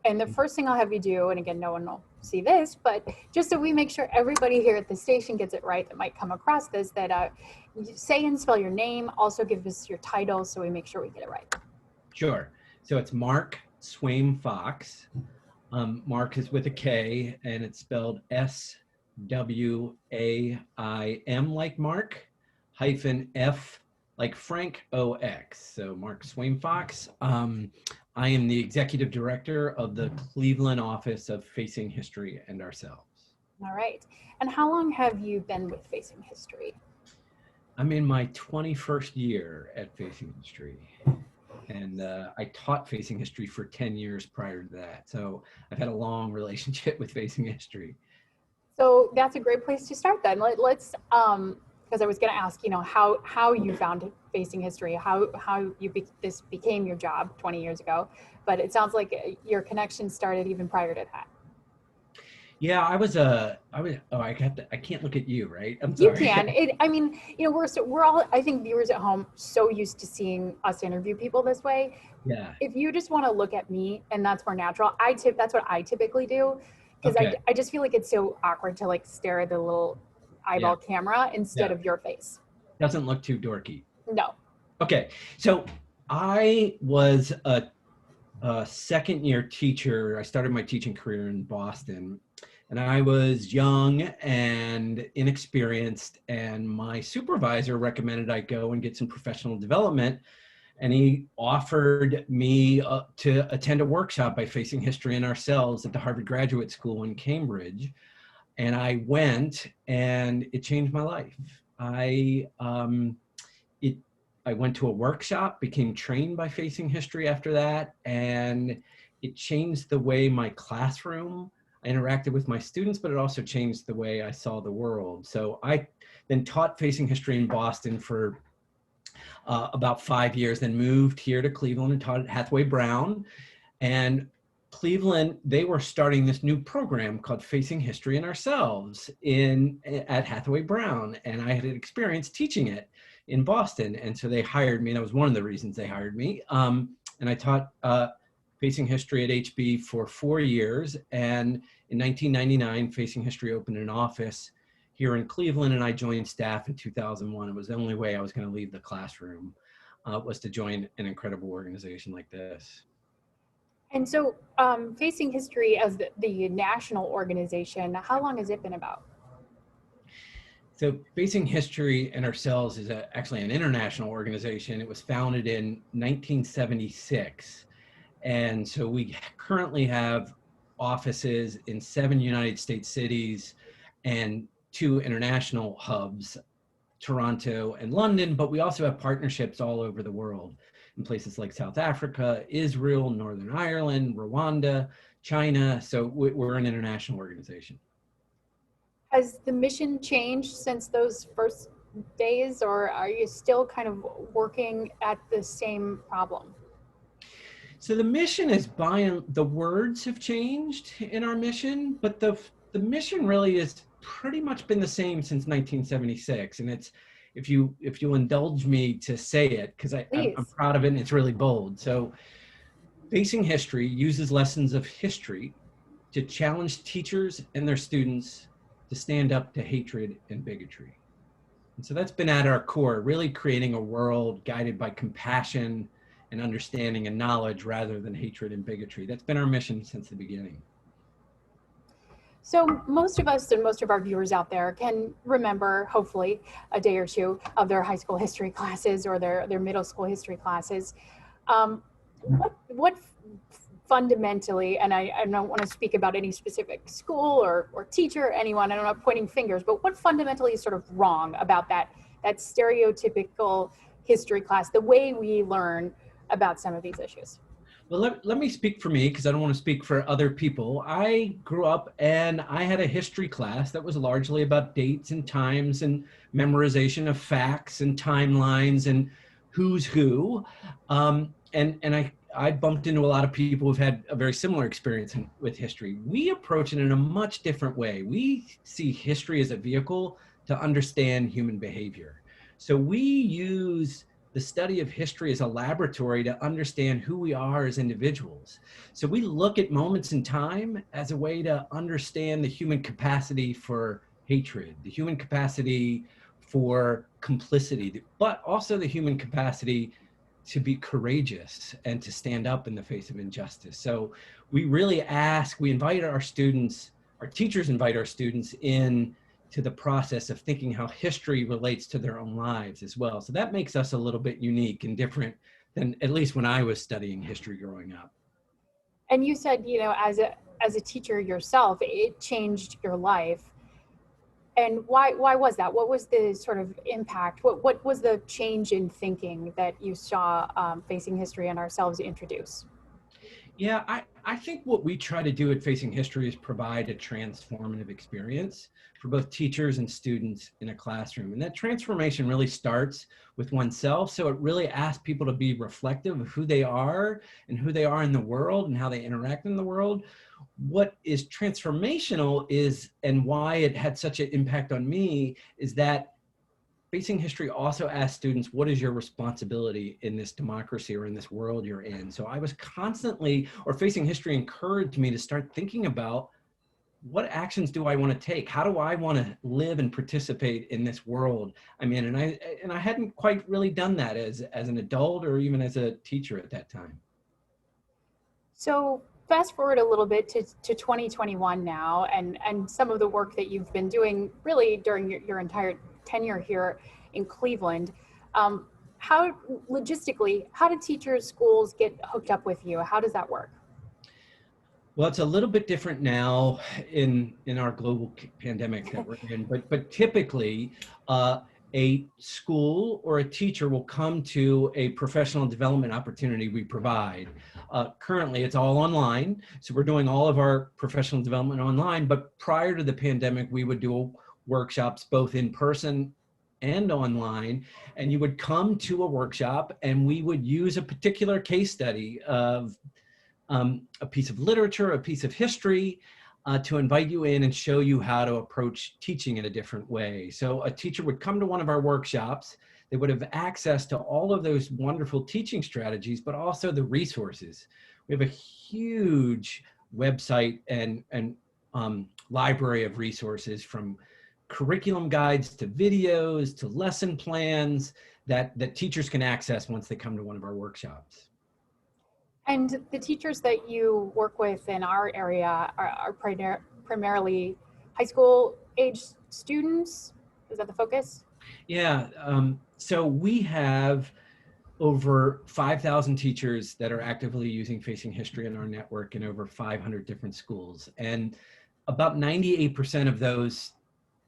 And the first thing I'll have you do, and again, no one will see this, but just so we make sure everybody here at the station gets it right that might come across this, that say and spell your name, also give us your title so we make sure we get it right. Sure. So it's Mark Swaim Fox. Mark is with a K, and it's spelled S-W-A-I-M like Mark, hyphen F like Frank O-X. So Mark Swaim Fox. I am the executive director of the Cleveland office of Facing History and Ourselves. All right. And how long have you been with Facing History? I'm in my 21st year at Facing History. And I taught Facing History for 10 years prior to that. So I've had a long relationship with Facing History. So that's a great place to start then. Let's, because I was going to ask, how you found Facing History, how this became your job 20 years ago, but it sounds like your connection started even prior to that. Yeah, I can't look at you, right? I'm You sorry. can. We're all, I think viewers at home, so used to seeing us interview people this way. Yeah. If you just want to look at me and that's more natural, that's what I typically do. Because Okay. I just feel like it's so awkward to like stare at the little eyeball camera instead of your face. Doesn't look too dorky. No. Okay. So I was a second year teacher. I started my teaching career in Boston. And I was young and inexperienced, and my supervisor recommended I go and get some professional development. And he offered me to attend a workshop by Facing History and Ourselves at the Harvard Graduate School in Cambridge. And I went, and it changed my life. I went to a workshop, became trained by Facing History after that, and it changed the way my classroom, I interacted with my students, but it also changed the way I saw the world. So I then taught Facing History in Boston for about 5 years, then moved here to Cleveland and taught at Hathaway Brown. And Cleveland, they were starting this new program called Facing History and Ourselves at Hathaway Brown. And I had experience teaching it in Boston. And so they hired me. That was one of the reasons they hired me. And I taught Facing History at HB for 4 years. And in 1999, Facing History opened an office here in Cleveland, and I joined staff in 2001. It was the only way I was going to leave the classroom, was to join an incredible organization like this. And so Facing History as the national organization, how long has it been about? So Facing History and Ourselves is actually an international organization. It was founded in 1976. And so we currently have offices in 7 United States cities and 2 international hubs, Toronto and London, but we also have partnerships all over the world in places like South Africa, Israel, Northern Ireland, Rwanda, China. So we're an international organization. Has the mission changed since those first days, or are you still kind of working at the same problem? So the mission is the words have changed in our mission, but the mission really has pretty much been the same since 1976. And it's, if you'll indulge me to say it, because I'm proud of it and it's really bold. So Facing History uses lessons of history to challenge teachers and their students to stand up to hatred and bigotry. And so that's been at our core, really creating a world guided by compassion and understanding and knowledge rather than hatred and bigotry. That's been our mission since the beginning. So most of us and most of our viewers out there can remember, hopefully, a day or two of their high school history classes or their middle school history classes. What fundamentally, and I don't want to speak about any specific school or teacher or anyone, I'm not pointing fingers, but what fundamentally is sort of wrong about that stereotypical history class, the way we learn about some of these issues? Well, let me speak for me, because I don't want to speak for other people. I grew up and I had a history class that was largely about dates and times and memorization of facts and timelines and who's who. And I bumped into a lot of people who've had a very similar experience with history. We approach it in a much different way. We see history as a vehicle to understand human behavior. So we use the study of history as a laboratory to understand who we are as individuals. So we look at moments in time as a way to understand the human capacity for hatred, the human capacity for complicity, but also the human capacity to be courageous and to stand up in the face of injustice. So we really we invite our students, our teachers invite our students in to the process of thinking how history relates to their own lives as well. So that makes us a little bit unique and different than at least when I was studying history growing up. And you said, you know, as a teacher yourself, it changed your life. And why was that? What was the sort of impact? What was the change in thinking that you saw Facing History and ourselves introduce? Yeah, I think what we try to do at Facing History is provide a transformative experience for both teachers and students in a classroom. And that transformation really starts with oneself. So it really asks people to be reflective of who they are and who they are in the world and how they interact in the world. What is transformational is, and why it had such an impact on me, is that Facing History also asks students, what is your responsibility in this democracy or in this world you're in? So I was constantly, or Facing History encouraged me to start thinking about, what actions do I want to take? How do I want to live and participate in this world I'm in? And I hadn't quite really done that as an adult or even as a teacher at that time. So fast forward a little bit to 2021 now, and some of the work that you've been doing really during your entire tenure here in Cleveland. How logistically, how do teachers, schools get hooked up with you? How does that work? Well, it's a little bit different now in our global pandemic that we're in, but typically a school or a teacher will come to a professional development opportunity we provide. Currently, it's all online, so we're doing all of our professional development online, but prior to the pandemic, we would do workshops both in person and online, and you would come to a workshop and we would use a particular case study of a piece of literature, a piece of history, to invite you in and show you how to approach teaching in a different way. So a teacher would come to one of our workshops, they would have access to all of those wonderful teaching strategies, but also the resources. We have a huge website and library of resources, from curriculum guides to videos to lesson plans that teachers can access once they come to one of our workshops. And the teachers that you work with in our area are primarily high school age students. Is that the focus? Yeah, so we have over 5,000 teachers that are actively using Facing History in our network in over 500 different schools. And about 98% of those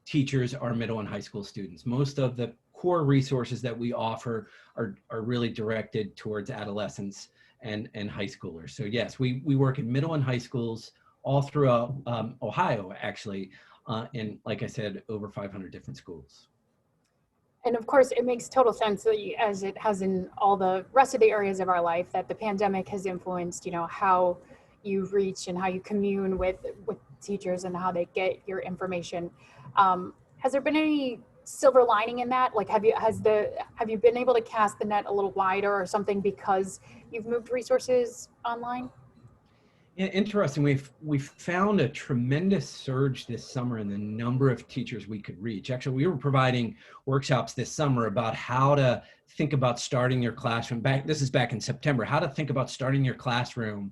teachers are middle and high school students. Most of the core resources that we offer are really directed towards adolescents and high schoolers. So yes, we work in middle and high schools all throughout Ohio, actually, in, like I said, over 500 different schools. And of course, it makes total sense that as it has in all the rest of the areas of our life, that the pandemic has influenced, you know, how you reach and how you commune with teachers and how they get your information. Has there been any silver lining in that? Like, have you been able to cast the net a little wider or something because you've moved resources online? Yeah, interesting. We've found a tremendous surge this summer in the number of teachers we could reach. Actually, we were providing workshops this summer about how to think about starting your classroom. This is back in September. How to think about starting your classroom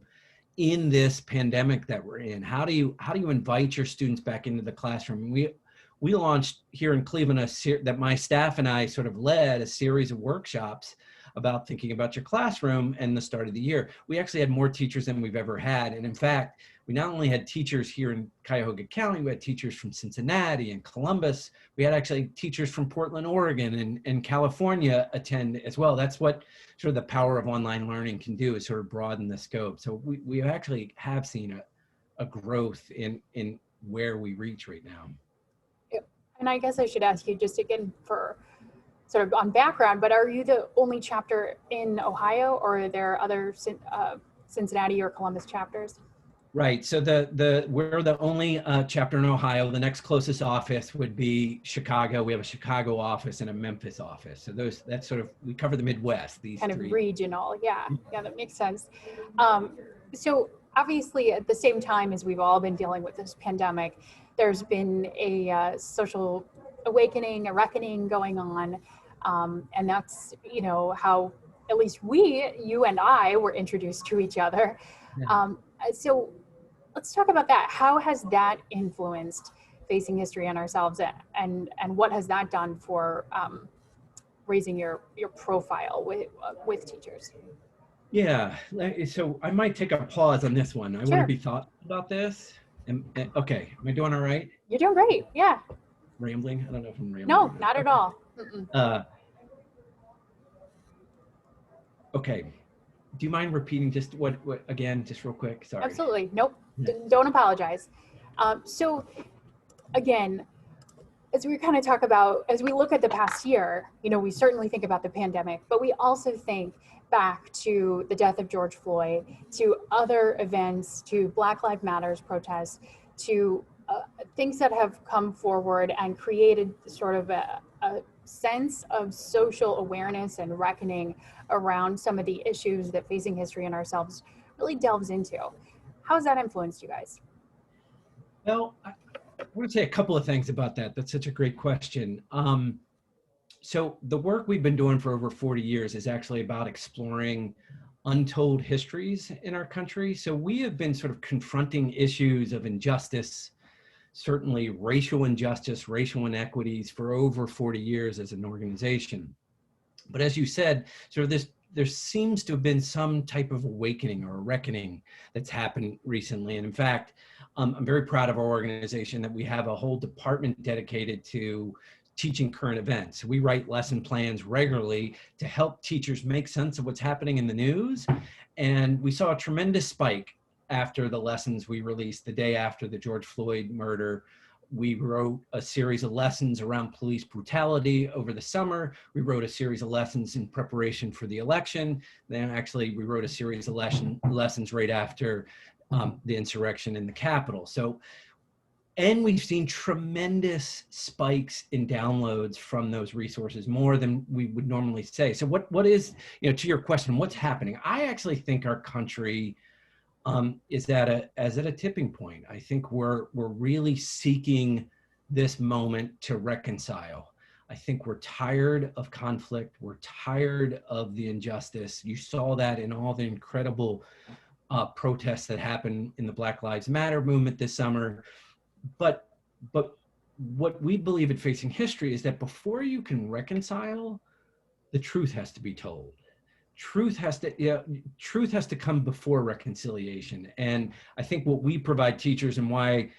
in this pandemic that we're in. How do you invite your students back into the classroom? We launched here in Cleveland that my staff and I sort of led a series of workshops about thinking about your classroom and the start of the year. We actually had more teachers than we've ever had. And in fact, we not only had teachers here in Cuyahoga County, we had teachers from Cincinnati and Columbus. We had actually teachers from Portland, Oregon and California attend as well. That's what sort of the power of online learning can do, is sort of broaden the scope. So we actually have seen a growth in where we reach right now. And I guess I should ask you just again for sort of on background, but are you the only chapter in Ohio, or are there other Cincinnati or Columbus chapters? Right. So we're the only chapter in Ohio. The next closest office would be Chicago. We have a Chicago office and a Memphis office. So that's sort of, we cover the Midwest, these Kind of three. regional. Yeah, yeah, that makes sense. Um, so obviously, at the same time as we've all been dealing with this pandemic, there's been a social awakening, a reckoning going on, and that's how at least you and I, were introduced to each other. Yeah. So let's talk about that. How has that influenced facing history on ourselves, and what has that done for raising your profile with teachers? Yeah. So I might take a pause on this one. I want to Sure. be thoughtful about this. Okay. Am I doing all right? You're doing great. Yeah. Rambling? I don't know if I'm rambling. No, not at all. Mm-mm. Okay. Do you mind repeating just what again, just real quick? Sorry. Absolutely. Nope. Yeah. Don't apologize. So again, as we kind of talk about, as we look at the past year, we certainly think about the pandemic, but we also think back to the death of George Floyd, to other events, to Black Lives Matters protests, to things that have come forward and created sort of a sense of social awareness and reckoning around some of the issues that facing history and ourselves really delves into. How has that influenced you guys? Well, I want to say a couple of things about that. That's such a great question. So the work we've been doing for over 40 years is actually about exploring untold histories in our country. So we have been sort of confronting issues of injustice, certainly racial injustice, racial inequities for over 40 years as an organization. But as you said, sort of there seems to have been some type of awakening or reckoning that's happened recently. And in fact, I'm very proud of our organization that we have a whole department dedicated to teaching current events. We write lesson plans regularly to help teachers make sense of what's happening in the news. And we saw a tremendous spike after the lessons we released the day after the George Floyd murder. We wrote a series of lessons around police brutality over the summer. We wrote a series of lessons in preparation for the election. Then actually we wrote a series of lessons right after the insurrection in the Capitol. And we've seen tremendous spikes in downloads from those resources, more than we would normally say. So what is, to your question, what's happening? I actually think our country is at a tipping point. I think we're really seeking this moment to reconcile. I think we're tired of conflict. We're tired of the injustice. You saw that in all the incredible protests that happened in the Black Lives Matter movement this summer. But what we believe at Facing History is that before you can reconcile, the truth has to be told. Truth has to come before reconciliation. And I think what we provide teachers and why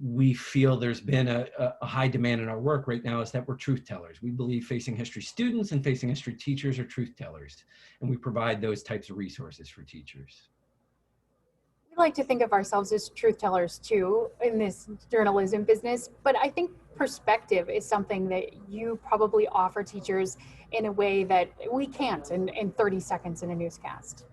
we feel there's been a high demand in our work right now is that we're truth tellers. We believe Facing History students and Facing History teachers are truth tellers. And we provide those types of resources for teachers. We like to think of ourselves as truth tellers too in this journalism business, but I think perspective is something that you probably offer teachers in a way that we can't in 30 seconds in a newscast.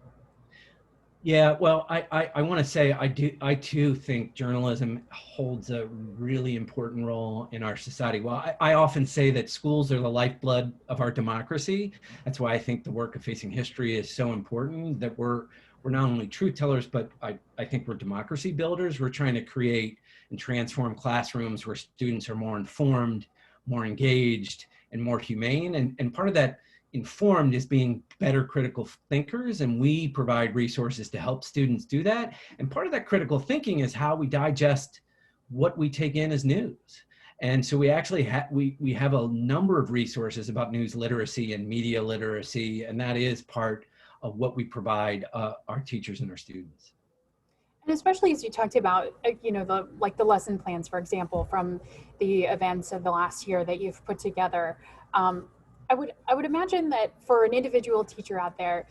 Yeah, well, I want to say I too think journalism holds a really important role in our society. Well, I often say that schools are the lifeblood of our democracy. That's why I think the work of Facing History is so important, that we're not only truth tellers, but I think we're democracy builders. We're trying to create and transform classrooms where students are more informed, more engaged, and more humane. And part of that informed is being better critical thinkers, and we provide resources to help students do that. And part of that critical thinking is how we digest what we take in as news. And so we actually we have a number of resources about news literacy and media literacy, and that is part of what we provide our teachers and our students. And especially as you talked about, the lesson plans, for example, from the events of the last year that you've put together. I would imagine that for an individual teacher out there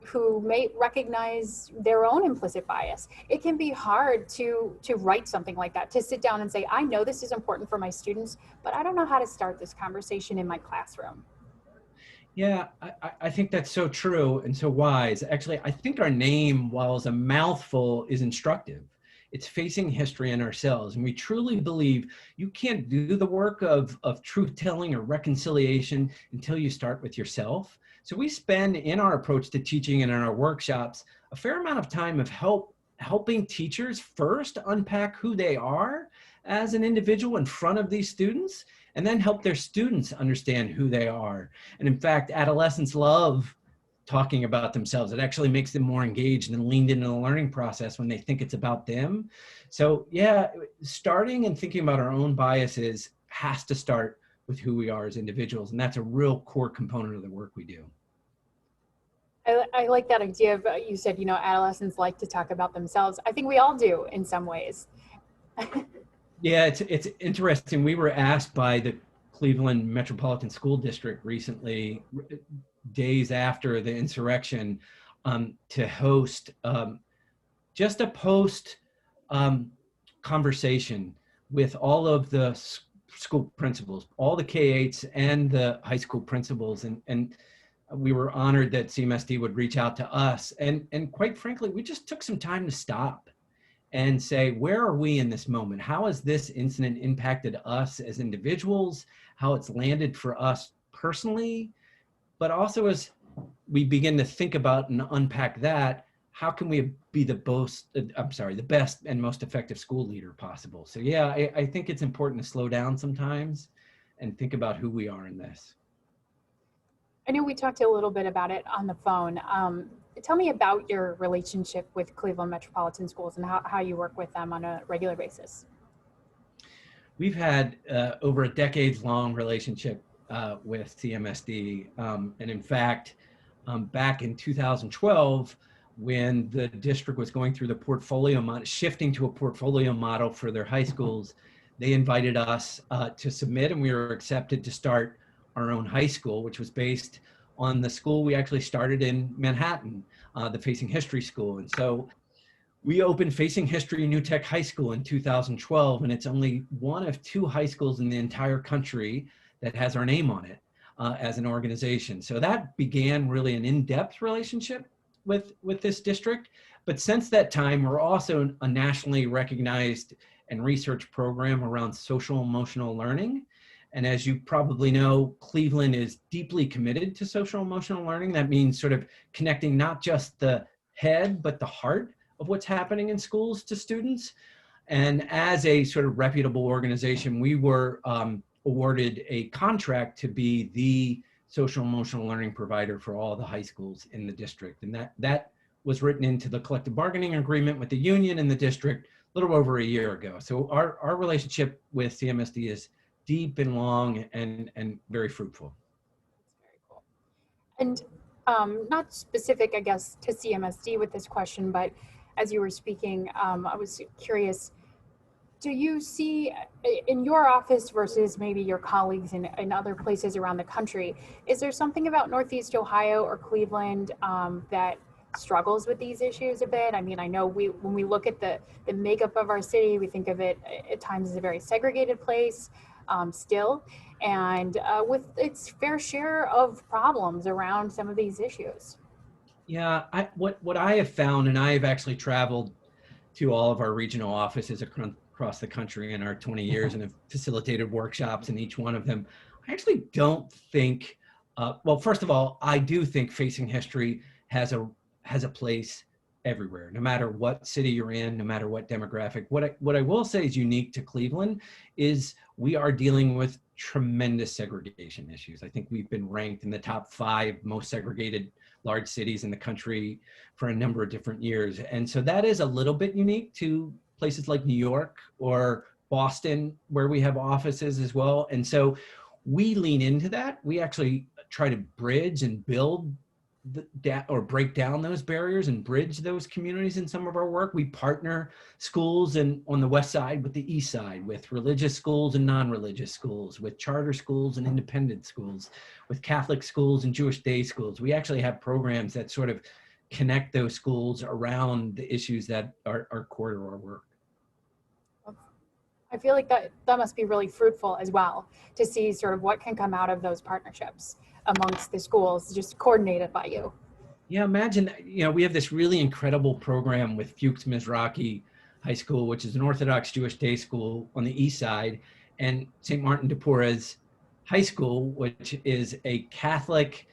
who may recognize their own implicit bias, it can be hard to write something like that, to sit down and say, I know this is important for my students, but I don't know how to start this conversation in my classroom. Yeah, I think that's so true and so wise. Actually, I think our name, while it's a mouthful, is instructive. It's facing history and ourselves. And we truly believe you can't do the work of truth-telling or reconciliation until you start with yourself. So we spend in our approach to teaching and in our workshops a fair amount of time of helping teachers first unpack who they are as an individual in front of these students, and then help their students understand who they are. And in fact, adolescents love talking about themselves. It actually makes them more engaged and leaned into the learning process when they think it's about them. So yeah, starting and thinking about our own biases has to start with who we are as individuals. And that's a real core component of the work we do. I like that idea of, you said, adolescents like to talk about themselves. I think we all do in some ways. Yeah, it's interesting. We were asked by the Cleveland Metropolitan School District recently, days after the insurrection, to host just a post conversation with all of the school principals, all the K-8s and the high school principals. And we were honored that CMSD would reach out to us. And quite frankly, we just took some time to stop and say, where are we in this moment? How has this incident impacted us as individuals? How it's landed for us personally? But also as we begin to think about and unpack that, how can we be the best and most effective school leader possible? So yeah, I think it's important to slow down sometimes and think about who we are in this. I know we talked a little bit about it on the phone. Tell me about your relationship with Cleveland Metropolitan Schools and how you work with them on a regular basis. We've had over a decades-long relationship with CMSD. And in fact, back in 2012, when the district was going through the portfolio model, shifting to a portfolio model for their high schools, they invited us to submit, and we were accepted to start our own high school, which was based on the school we actually started in Manhattan, the Facing History School. And so we opened Facing History New Tech High School in 2012, and it's only one of 2 high schools in the entire country that has our name on it as an organization. So that began really an in-depth relationship with this district. But since that time, we're also a nationally recognized and research program around social emotional learning. And as you probably know, Cleveland is deeply committed to social emotional learning. That means sort of connecting not just the head, but the heart of what's happening in schools to students. And as a sort of reputable organization, we were awarded a contract to be the social emotional learning provider for all the high schools in the district. And that was written into the collective bargaining agreement with the union and the district a little over a year ago. So our relationship with CMSD is deep and long and very fruitful. That's very cool. And not specific, I guess, to CMSD with this question, but as you were speaking, I was curious, do you see in your office versus maybe your colleagues in other places around the country, is there something about Northeast Ohio or Cleveland that struggles with these issues a bit? I mean, I know when we look at the makeup of our city, we think of it at times as a very segregated place still, and with its fair share of problems around some of these issues. Yeah, what I have found, and I have actually traveled to all of our regional offices across the country in our 20 years and have facilitated workshops in each one of them. I actually don't think, well, first of all, I do think Facing History has a place everywhere, no matter what city you're in, no matter what demographic. What I will say is unique to Cleveland is we are dealing with tremendous segregation issues. I think we've been ranked in the top 5 most segregated large cities in the country for a number of different years. And so that is a little bit unique to places like New York or Boston, where we have offices as well. And so we lean into that. We actually try to bridge and build or break down those barriers and bridge those communities in some of our work. We partner schools on the west side with the east side, with religious schools and non-religious schools, with charter schools and independent schools, with Catholic schools and Jewish day schools. We actually have programs that sort of connect those schools around the issues that are core to our work. I feel like that must be really fruitful as well, to see sort of what can come out of those partnerships amongst the schools, just coordinated by you. Yeah, imagine, we have this really incredible program with Fuchs Mizrachi High School, which is an Orthodox Jewish day school on the east side, and St. Martin de Porres High School, which is a Catholic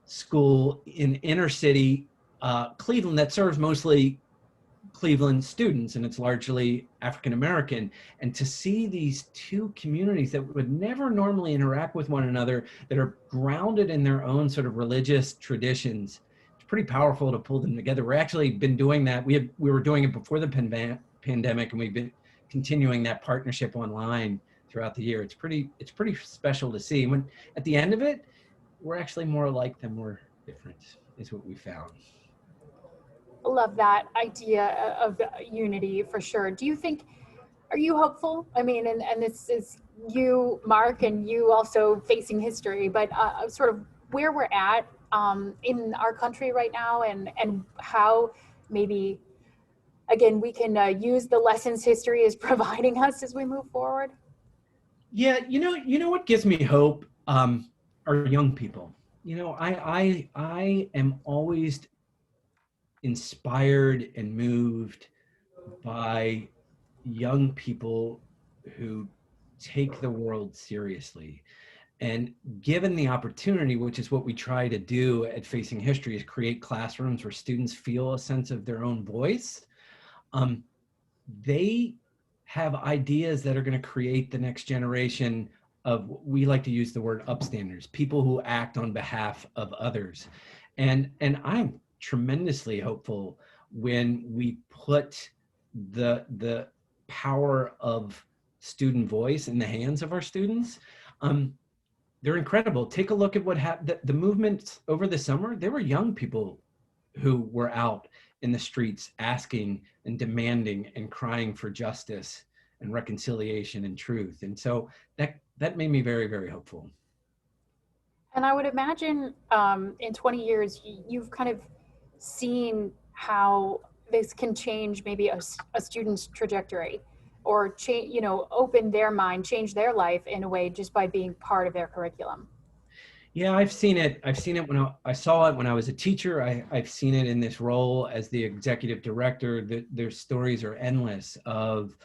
school in inner city Cleveland that serves mostly Cleveland students, and it's largely African American. And to see these two communities that would never normally interact with one another, that are grounded in their own sort of religious traditions, it's pretty powerful to pull them together. We're actually been doing that. We were doing it before the pandemic, and we've been continuing that partnership online throughout the year. It's pretty special to see. When at the end of it, we're actually more alike than we're different, is what we found. Love that idea of unity for sure. Do you think, are you hopeful? I mean, and this is you, Mark, and you also facing history, but sort of where we're at in our country right now, and how maybe, again, we can use the lessons history is providing us as we move forward? Yeah, you know what gives me hope are young people. You know, I am always inspired and moved by young people who take the world seriously. And given the opportunity, which is what we try to do at Facing History, is create classrooms where students feel a sense of their own voice. They have ideas that are going to create the next generation of, we like to use the word upstanders, people who act on behalf of others. And I'm tremendously hopeful when we put the power of student voice in the hands of our students. They're incredible. Take a look at what happened. The movement over the summer, there were young people who were out in the streets asking and demanding and crying for justice and reconciliation and truth. And so that made me very, very hopeful. And I would imagine in 20 years, you've kind of seen how this can change maybe a student's trajectory, or change, open their mind, change their life in a way just by being part of their curriculum. Yeah, I've seen it. I've seen it when I saw it when I was a teacher. I've seen it in this role as the executive director. Their stories are endless of,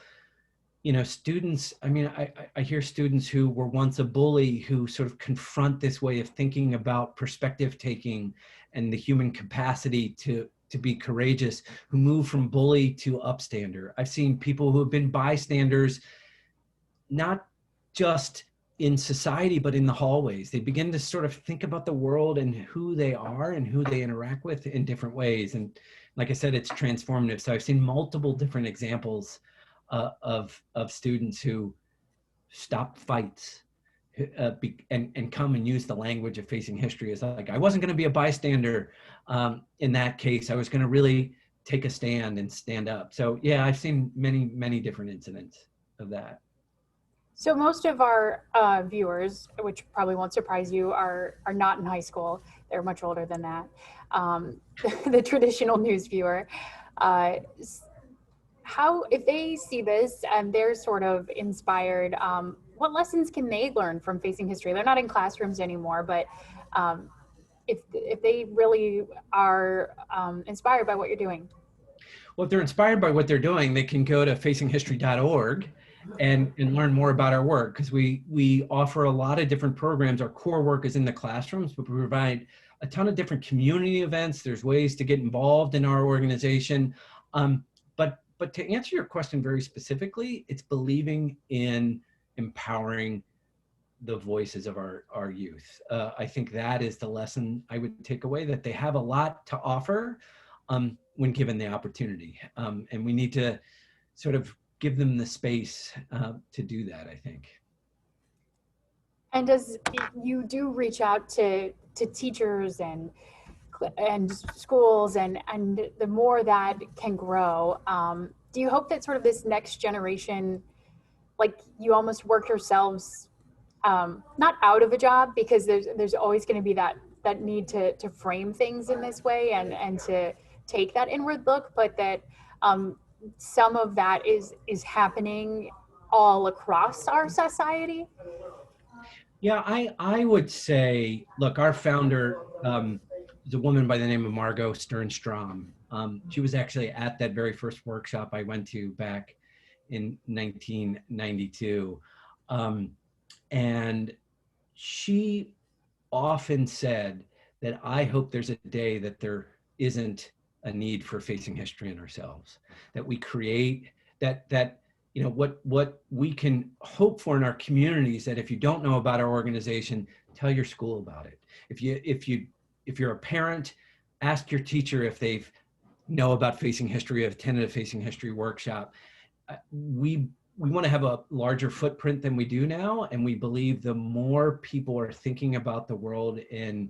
students. I mean, I hear students who were once a bully who sort of confront this way of thinking about perspective taking and the human capacity to be courageous, who move from bully to upstander. I've seen people who have been bystanders, not just in society, but in the hallways. They begin to sort of think about the world and who they are and who they interact with in different ways. And like I said, it's transformative. So I've seen multiple different examples of students who stop fights and come and use the language of Facing History as like, I wasn't going to be a bystander in that case. I was going to really take a stand and stand up. So yeah, I've seen many, many different incidents of that. So most of our viewers, which probably won't surprise you, are not in high school. They're much older than that. The traditional news viewer. How, if they see this and they're sort of inspired, what lessons can they learn from Facing History? They're not in classrooms anymore, but if they really are inspired by what you're doing. Well, if they're inspired by what they're doing, they can go to facinghistory.org and learn more about our work, because we offer a lot of different programs. Our core work is in the classrooms, but we provide a ton of different community events. There's ways to get involved in our organization. But to answer your question very specifically, it's believing in empowering the voices of our youth. I think that is the lesson I would take away, that they have a lot to offer when given the opportunity. And we need to sort of give them the space to do that, I think. And as you do reach out to teachers and schools, and the more that can grow, do you hope that sort of this next generation, like you almost work yourselves not out of a job, because there's always going to be that need to frame things in this way and to take that inward look, but that some of that is happening all across our society? Yeah, I would say, look, our founder is a woman by the name of Margot Sternstrom, She was actually at that very first workshop I went to back in 1992. And she often said that I hope there's a day that there isn't a need for facing history in ourselves, that we create that you know what we can hope for in our communities, that if you don't know about our organization, tell your school about it. If you're a parent, ask your teacher if they've know about facing history, have attended a facing history workshop. We want to have a larger footprint than we do now, and we believe the more people are thinking about the world in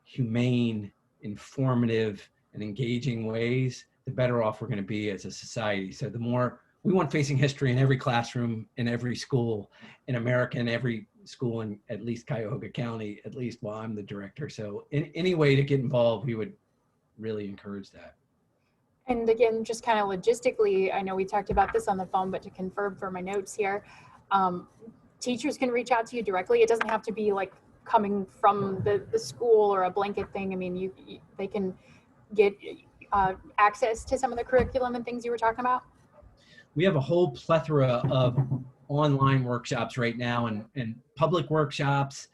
humane, informative, and engaging ways, the better off we're going to be as a society. So the more we want facing history in every classroom, in every school in America, in every school in at least Cuyahoga County, at least while I'm the director. So in any way to get involved, we would really encourage that. And again, just kind of logistically, I know we talked about this on the phone, but to confirm for my notes here, teachers can reach out to you directly. It doesn't have to be like coming from the school or a blanket thing. I mean, they can get access to some of the curriculum and things you were talking about. We have a whole plethora of online workshops right now, and public workshops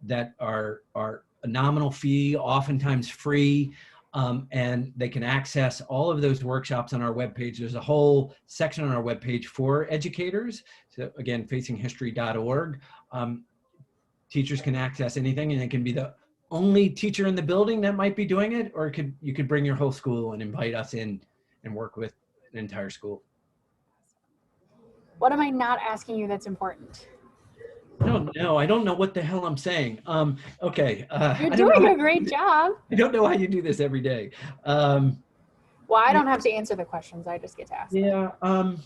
that are a nominal fee, oftentimes free. And they can access all of those workshops on our webpage. There's a whole section on our webpage for educators. So again, facinghistory.org. Teachers can access anything, and it can be the only teacher in the building that might be doing it, or you could bring your whole school and invite us in and work with an entire school. What am I not asking you that's important? No, I don't know what the hell I'm saying. Okay. You're doing a great job. I don't know how you do this every day. Well, I don't have to answer the questions. I just get to ask them. Yeah.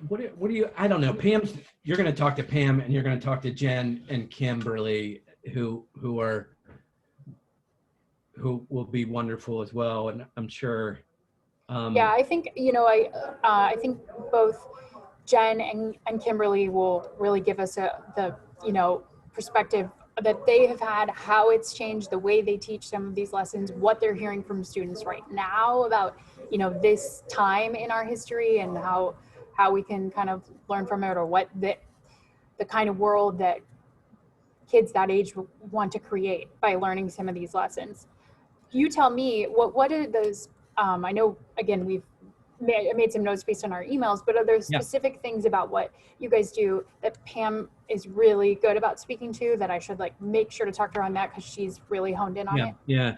What do you, I don't know. Pam's, you're going to talk to Pam, and you're going to talk to Jen and Kimberly, who will be wonderful as well. And I'm sure. Yeah, I think, I think both Jen and Kimberly will really give us the perspective that they have had, how it's changed the way they teach some of these lessons, what they're hearing from students right now about, this time in our history, and how we can kind of learn from it, or what the kind of world that kids that age want to create by learning some of these lessons. You tell me, what are those, I know, again, I made some notes based on our emails, but are there specific things about what you guys do that Pam is really good about speaking to, that I should make sure to talk to her on that, because she's really honed in on it? Yeah.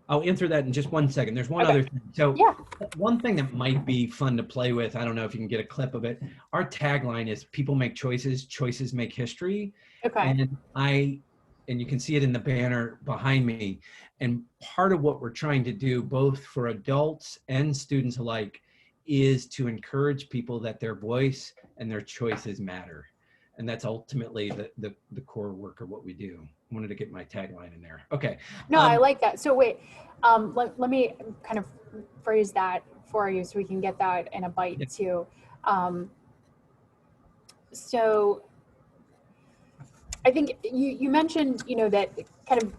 I'll answer that in just 1 second. There's one other thing. So one thing that might be fun to play with, I don't know if you can get a clip of it. Our tagline is "People make choices, choices make history." Okay. And you can see it in the banner behind me. And part of what we're trying to do, both for adults and students alike, is to encourage people that their voice and their choices matter. And that's ultimately the core work of what we do. I wanted to get my tagline in there. Okay. No, I like that. So wait, let me kind of phrase that for you so we can get that in a bite too. So I think you mentioned, that kind of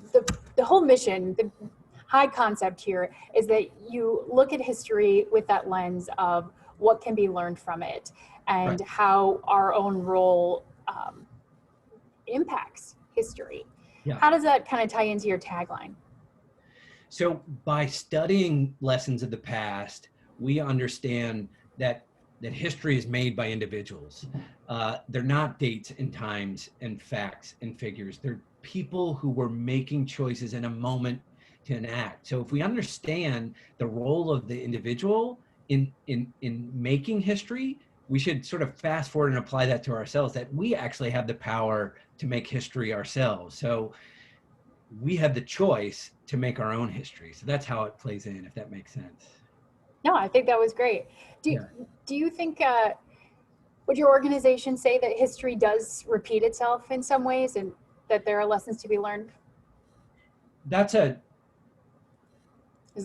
the whole mission, the high concept here is that you look at history with that lens of what can be learned from it, and how our own role impacts history. Yeah. How does that kind of tie into your tagline? So by studying lessons of the past, we understand that history is made by individuals. They're not dates and times and facts and figures. They're people who were making choices in a moment to enact. So if we understand the role of the individual in making history, we should sort of fast forward and apply that to ourselves, that we actually have the power to make history ourselves. So we have the choice to make our own history. So that's how it plays in, if that makes sense. No, I think that was great. Do you think, would your organization say that history does repeat itself in some ways, and that there are lessons to be learned? Is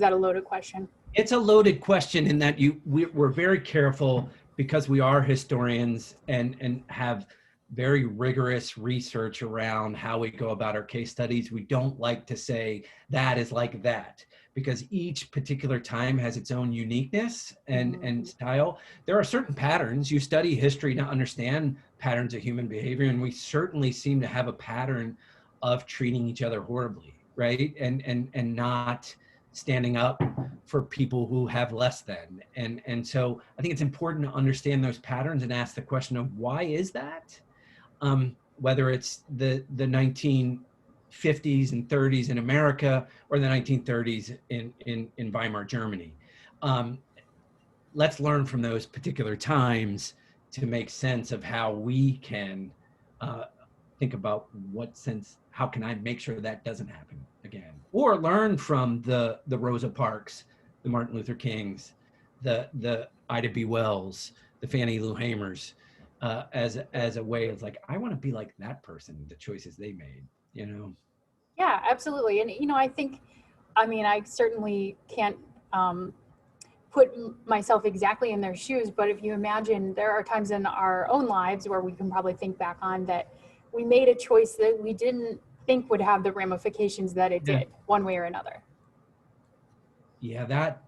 that a loaded question? It's a loaded question in that we're very careful, because we are historians and have very rigorous research around how we go about our case studies. We don't like to say that is like that, because each particular time has its own uniqueness and style. There are certain patterns. You study history to understand patterns of human behavior, and we certainly seem to have a pattern of treating each other horribly, right? And not standing up for people who have less than. And so I think it's important to understand those patterns and ask the question of why is that? Whether it's the 1950s and 30s in America or the 1930s in Weimar, Germany. Let's learn from those particular times to make sense of how we can think about how can I make sure that doesn't happen again? Or learn from the Rosa Parks, the Martin Luther Kings, the Ida B. Wells, the Fannie Lou Hamers, as a way of like, I want to be like that person, the choices they made, you know? Yeah, absolutely. And, I certainly can't put myself exactly in their shoes, but if you imagine, there are times in our own lives where we can probably think back on that we made a choice that we didn't think would have the ramifications that it did, one way or another. Yeah, that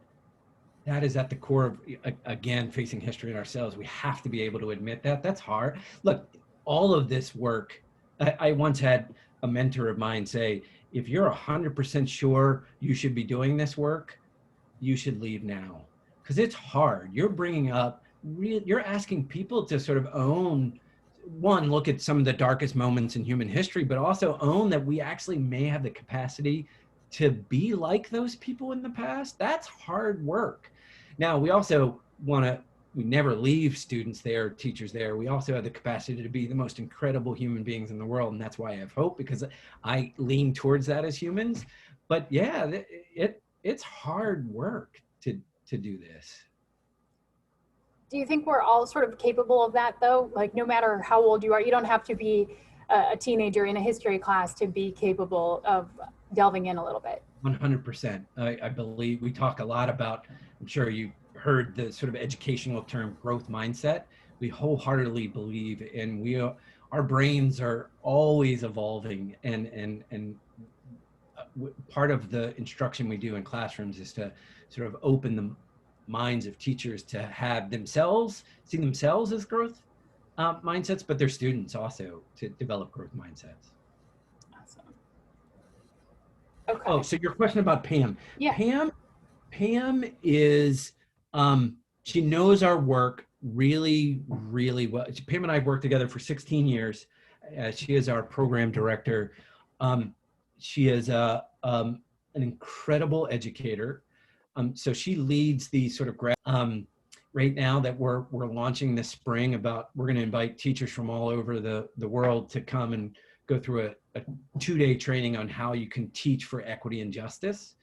is at the core of, again, facing history in ourselves. We have to be able to admit that. That's hard. Look, all of this work, I once had a mentor of mine say, if you're 100% sure you should be doing this work, you should leave now. Because it's hard. You're bringing up, you're asking people to sort of own, one, look at some of the darkest moments in human history, but also own that we actually may have the capacity to be like those people in the past. That's hard work. Now, we also we never leave students there, teachers there. We also have the capacity to be the most incredible human beings in the world. And that's why I have hope, because I lean towards that as humans. But yeah, it's hard work to do this. Do you think we're all sort of capable of that, though? Like, no matter how old you are, you don't have to be a teenager in a history class to be capable of delving in a little bit. 100%. I believe we talk a lot about, I'm sure you heard the sort of educational term growth mindset. We wholeheartedly believe in our brains are always evolving, and part of the instruction we do in classrooms is to sort of open the minds of teachers to have see themselves as growth mindsets, but their students also to develop growth mindsets. Awesome. Okay. Oh, so your question about Pam. Yeah. Pam is, she knows our work really, really well. Pam and I have worked together for 16 years. She is our program director. She is an incredible educator. So she leads the sort of right now that we're launching this spring we're going to invite teachers from all over the world to come and go through a 2-day training on how you can teach for equity and justice.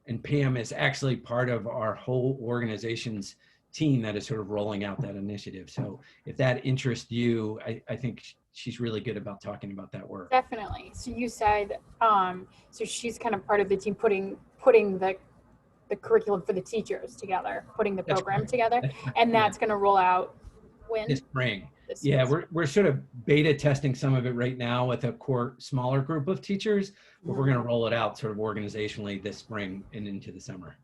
And Pam is actually part of our whole organization's team that is sort of rolling out that initiative. So if that interests you, I think she's really good about talking about that work. Definitely. So you said, so she's kind of part of the team putting the curriculum for the teachers together, putting the program together, and that's going to roll out when? This spring. Yeah, we're sort of beta testing some of it right now with a core smaller group of teachers, but we're going to roll it out sort of organizationally this spring and into the summer.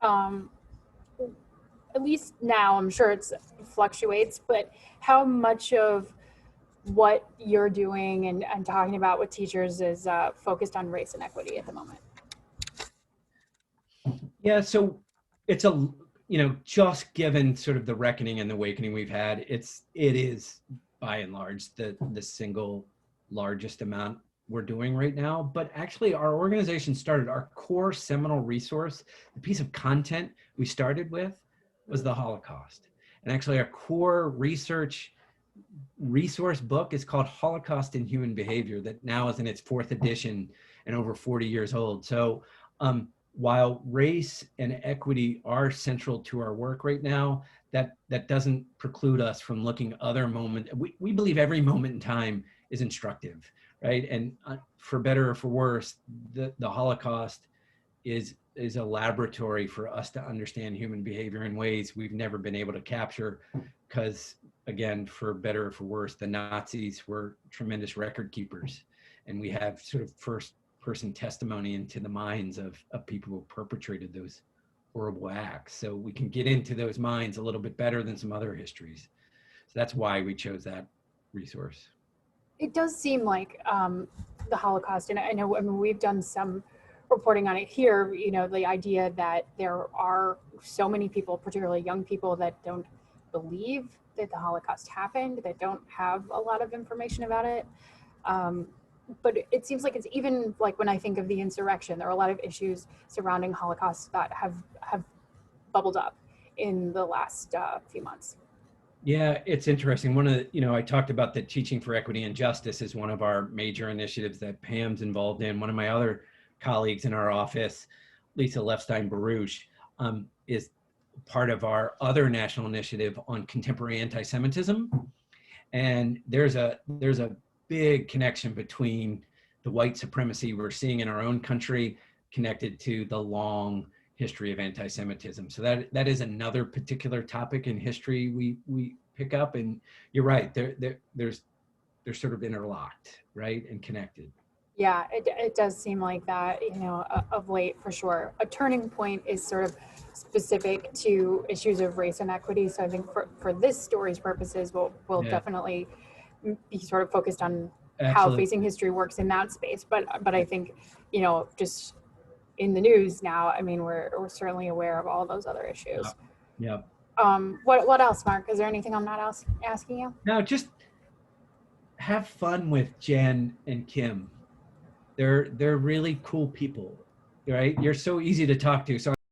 At least now, I'm sure it fluctuates, but how much of what you're doing and talking about with teachers is focused on race and equity at the moment? Yeah, so it's just given sort of the reckoning and the awakening we've had, it is by and large the single largest amount we're doing right now. But actually our organization started, our core seminal resource, the piece of content we started with was the Holocaust. And actually our core resource book is called Holocaust in Human Behavior, that now is in its 4th edition and over 40 years old. So while race and equity are central to our work right now, that doesn't preclude us from looking other moments. We believe every moment in time is instructive, right? And for better or for worse, the Holocaust is a laboratory for us to understand human behavior in ways we've never been able to capture, because again, for better or for worse, the Nazis were tremendous record keepers. And we have sort of first person testimony into the minds of people who perpetrated those horrible acts. So we can get into those minds a little bit better than some other histories. So that's why we chose that resource. It does seem like the Holocaust, and I know, I mean, we've done some reporting on it here, you know, the idea that there are so many people, particularly young people, that don't believe that the Holocaust happened, that don't have a lot of information about it. But it seems like it's even like when I think of the insurrection, there are a lot of issues surrounding Holocaust that have bubbled up in the last few months. Yeah, it's interesting. One of the, you know, I talked about that Teaching for Equity and Justice is one of our major initiatives that Pam's involved in. One of my other colleagues in our office, Lisa Lefstein Baruch, is part of our other national initiative on contemporary anti-Semitism. And there's a big connection between the white supremacy we're seeing in our own country connected to the long history of anti-Semitism. So that is another particular topic in history we pick up. And you're right, they're sort of interlocked, right, and connected. Yeah, it does seem like that, you know, of late for sure. A turning point is sort of specific to issues of race and equity. So I think for this story's purposes, we'll definitely be sort of focused on how Facing History works in that space. But I think, you know, just in the news now, I mean, we're certainly aware of all those other issues. Yeah. What else, Mark? Is there anything I'm not asking you? No, just have fun with Jen and Kim. They're really cool people, right? You're so easy to talk to. So